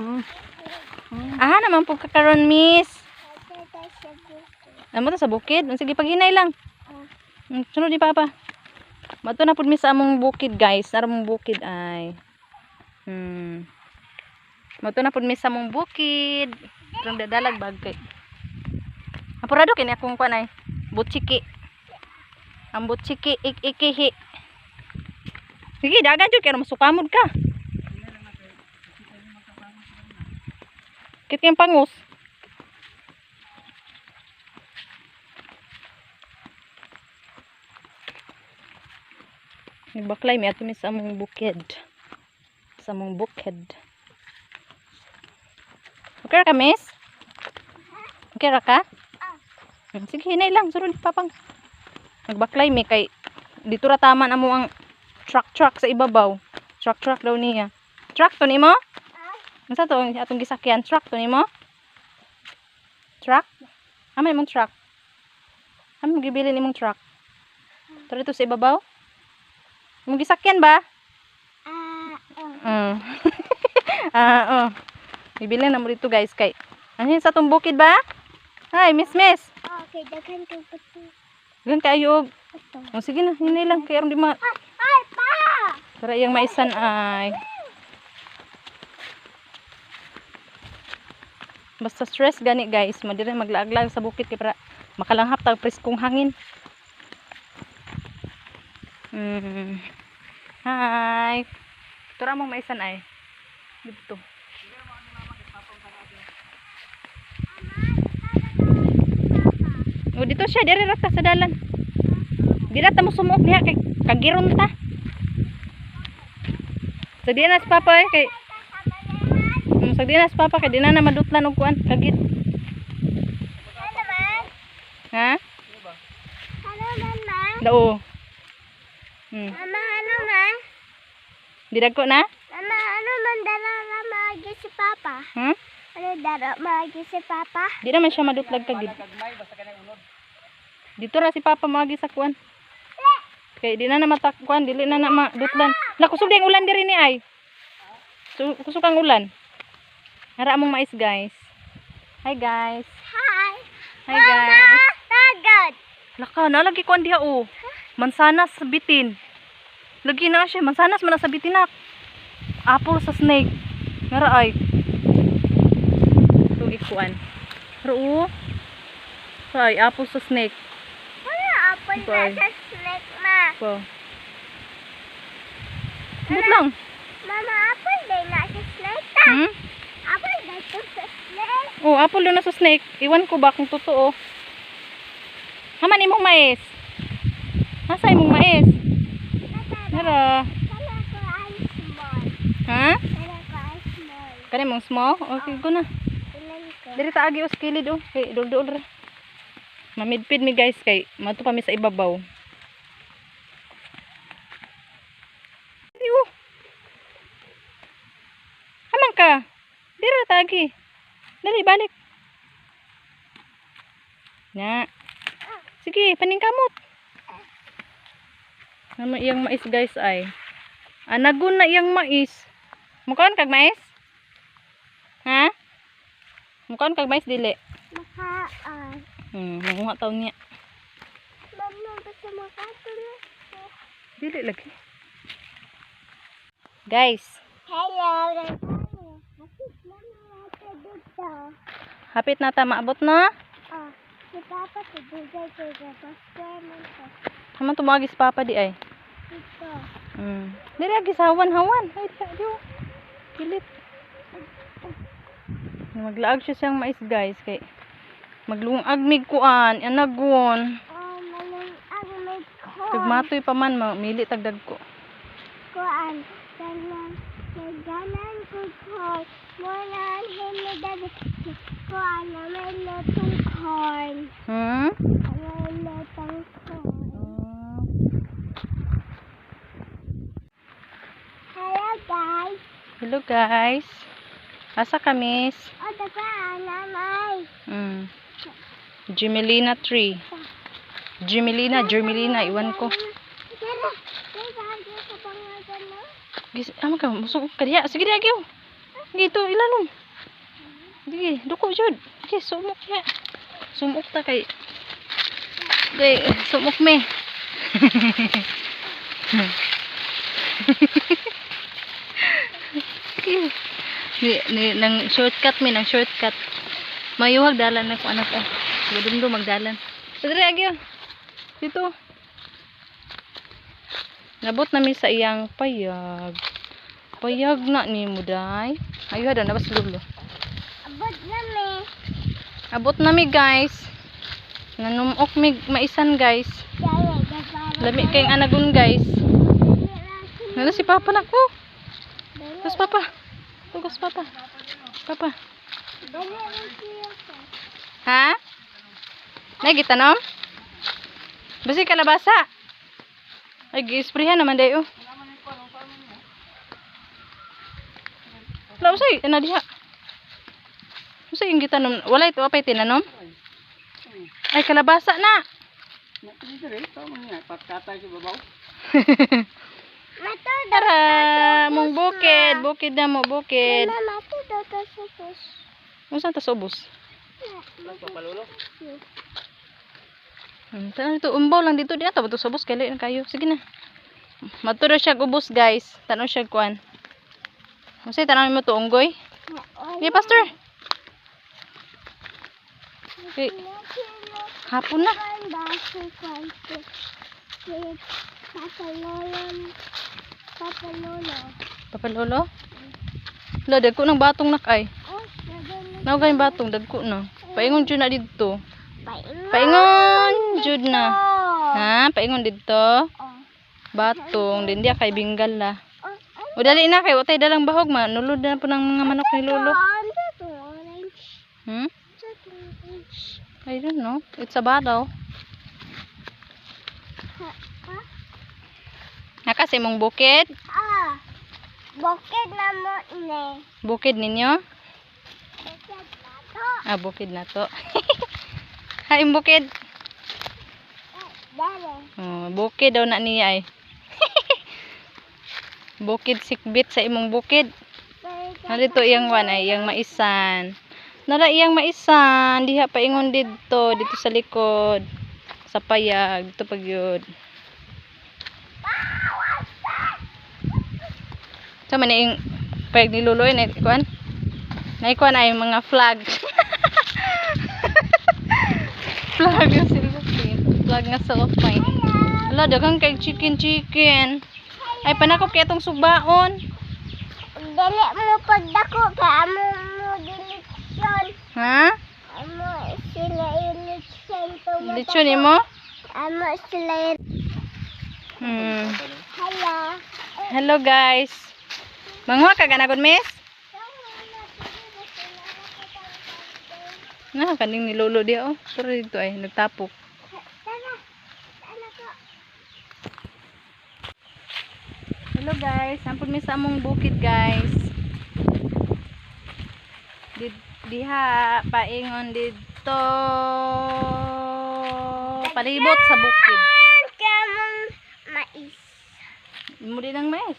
Mm. Aha naman po kakaroon, miss. Amo ta sa bukid. Sige, paghinay lang. Sunod ni Papa. Mato na pud mi sa among bukid, guys. Nara mong bukid ay. Mato na pud mi sa among bukid. Trong dadalag bagay. Apurado kini akong kuan ay. Butchiki. Ang butchiki ikihi. Sige, dagan jud kay masukamod ka. Kit yung pangus. Nagbaklay mi ato mi sa among bukid. Sa among bukid. Okay ra ka, miss? Okay ra ka? Sige, hinay lang. Sunod ni Papang. Nagbaklay mi kay dito ra taman amo ang truck sa ibabaw. Truck daw niya. Truck to nimo? Unsa to atong gisakyan? Truck to nimo? Truck? Amay mong truck. Amo gibili nimong truck. Tara to sa ibabaw? Mong gisakyan ba? Oh. Bibili na mo dito, guys, kay. Ano sa tong bukid ba? Hi, miss. Okay, daghan kay puti. Gan kayo. Oh, sige na, hinay lang kay aron di ma. Ay, pa! Para iyang maisan ay. Basta stress gani, guys, madire maglaag-lag sa bukid kay para makalanghap tag preskong hangin. Hi. Tura mo maisan ay. Dito. O dito siya, dire ra ta sa dalan. Dira ta mo sumuok diha kay kagiron ta. Sa diyan na si Papa eh kay sa diyan na si Papa kay di na madutlan og kuan kagit. Ano man? Ha? Ano man, ma? Dao. Mama, ano man? Didagko na? Mama, ano man dala na maagi si Papa? Ano dala maagi si Papa? Di naman siya madutlag kagit. Dito ra si Papa maagi sa kuan. Kay di na matakkuan, dili na madutlan. La kusog ding ulan diri ni ay. So kusog ang ulan. Hara among mais, guys. Hi, guys. Hi. Hi, guys. Mama, tagad. Laka na lagi kuan diha oh. Mansanas sa bitin. Lagi na siya mansanas man sa bitin nak. Apple sa snake. Ngara ay. Ito ikuan. Ro. Ay, apple sa snake. Ano apple na sa snake, ma? Po. But lang. Mama, apple din na sa snake ta. Apple din to sa snake. Oh, apple doon na sa snake. Iwan ko ba kung totoo. Haman imong mais. Nasa imong mais? Nara. Kala ko ay small. Ha? Kala ko ay small. Kani mong small? Okay, go na. Ilan ko? Diri ta agi os kilid oh. Kay dul-dul ra. Mamidpid mi, guys, kay mato pa mi sa ibabaw. Diyo. Haman ka. Diri ra ta agi. Dali balik. Nya. Sige, paningkamot. Ano iyang mais, guys, ay. Anagon na iyang mais. Mukaon kag mais? Ha? Mukaon kag mais dili. Makaan. Manguha taon niya. Mama, basta makatulog. Dili lagi. Guys, Hello. Hapit na natin dito. hapit na ta maabot na. Si Papa tibigay ko sa basket ko. Haman tumagis Papa di ay. Dito. Dili lagi sa hawan. Ay, diyo. Kilit. Maglaag siya siyang mais, guys, kay maglungag mig kuan, anagon. Maling ang may ko. Tagmatoy pa man, mili tagdag ko. Kuan. Ganan ko corn. Monan hinidad. Kuan na may lutong corn. May lutong corn. Hello, guys. Hello, guys. Asa ka, miss? O, daga, nanay. Gemelina tree. Gemelina, iwan ko. Tara, tara, sa pangalan mo. Gis, ama ka, musog ka diya. Sige diya, giyo. Gitu ilalom. Sige, duko jud. Okay, sumok ya. Sumok ta kay. Kay sumok me. Nang shortcut mi, nang shortcut. Mayuhag dalan na ko anak ko. Gudumdo magdalan. Padre agyo. Dito. Nabot na mi sa iyang payag. Payag na ni mo day. Ayo da nabas lulo. Abot na mi. Abot na mi guys. Nanumok mi maisan guys. Lami kayong anagon guys. Nala si papa na ko. Gus papa. Gus papa. Papa. Ha? Lagi tanam? Basi kalabasa. Ay gi-sprayhan naman dayo. Wala usay na diha. Usay yung gitanom. Wala ito apay tinanom? Ay kalabasa na. Tara, mong bukid. Bukid na mo, bukid. Unsa ta subos? Tanan ito umbaw lang dito diha ta bato subos kay lain kayo. Sige na. Maturo siya ubos guys. Tanon siya kuan. Unsay tanan mo to unggoy? Di pastor. Okay. Hapon na. Papa Lolo? Wala, dagko ng batong nakay. Nawagay batong, dagko na. Paingon dyan na dito. Paingon dyan na. Ha? Paingon dito. Batong, din dia kay binggal la. O dali na kay, watay dalang bahog ma. Nulod na po ng mga manok ni Lolo. Hmm? I don't know. It's a battle. Nakas imong bukid? Bukid na mo ni. Bukid ninyo? Bukid na to. Ha, imong bukid? Bukid daw na niya ay. Bukid sikbit sa imong bukid. Narito iyang wanay, iyang maisan. Nara iyang maisan, diha paingon dito sa likod. Sa payag, dito pagyud. So man yung payag ni Luloy na ikuan. Na ikuan ay mga flag. Flag nga silver pin. Flag nga silver pin. Wala daghang kay chicken. Ay panakop kay itong subaon. Dili mo pagdako kay amo mo dileksyon. Ha? Amo sila eleksyon to. Lechon mo? Amo sila. Hello. Hello guys. Mangwa ka ganagod miss? Na kaning ni Lolo dia oh. Pero dito ay nagtapok. Hello guys, sampun mi sa among bukid guys. Diha paingon dito. Palibot sa bukid. Kamong mais. Mudi ng mais.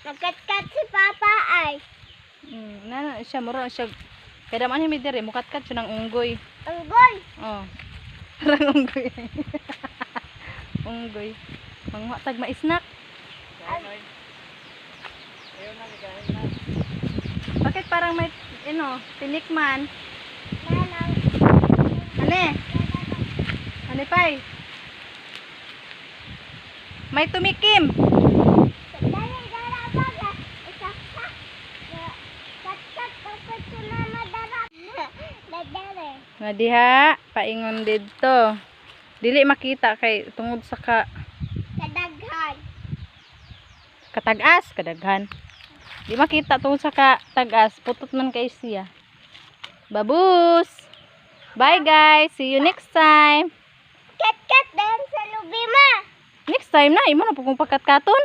Nagkatkat si Papa ay. Na siya mura siya. Kada man mi dire mukatkat siya ng unggoy. Unggoy. Oh. Parang unggoy. Unggoy. Mangwa tag maisnak. Bakit parang may tinikman? Ane? Ane pay? May tumikim. Nga diha, paingon dito. Dili makita kay tungod sa kadaghan. Kadaghan. Di makita tungod sa katagas, putot man kay siya. Babus. Bye guys, see you next time. Kat dan sa lubima. Next time na, imo na po kung pagkatkaton.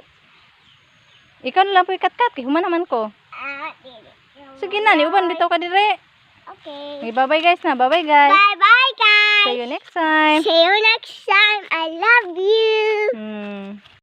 Ikaw na lang po ikatkat, kay human naman ko. Dili. Sige na, niuban bitaw ka dire. Okay. Bye-bye guys na, bye-bye guys. Bye-bye guys. See you next time. See you next time. I love you.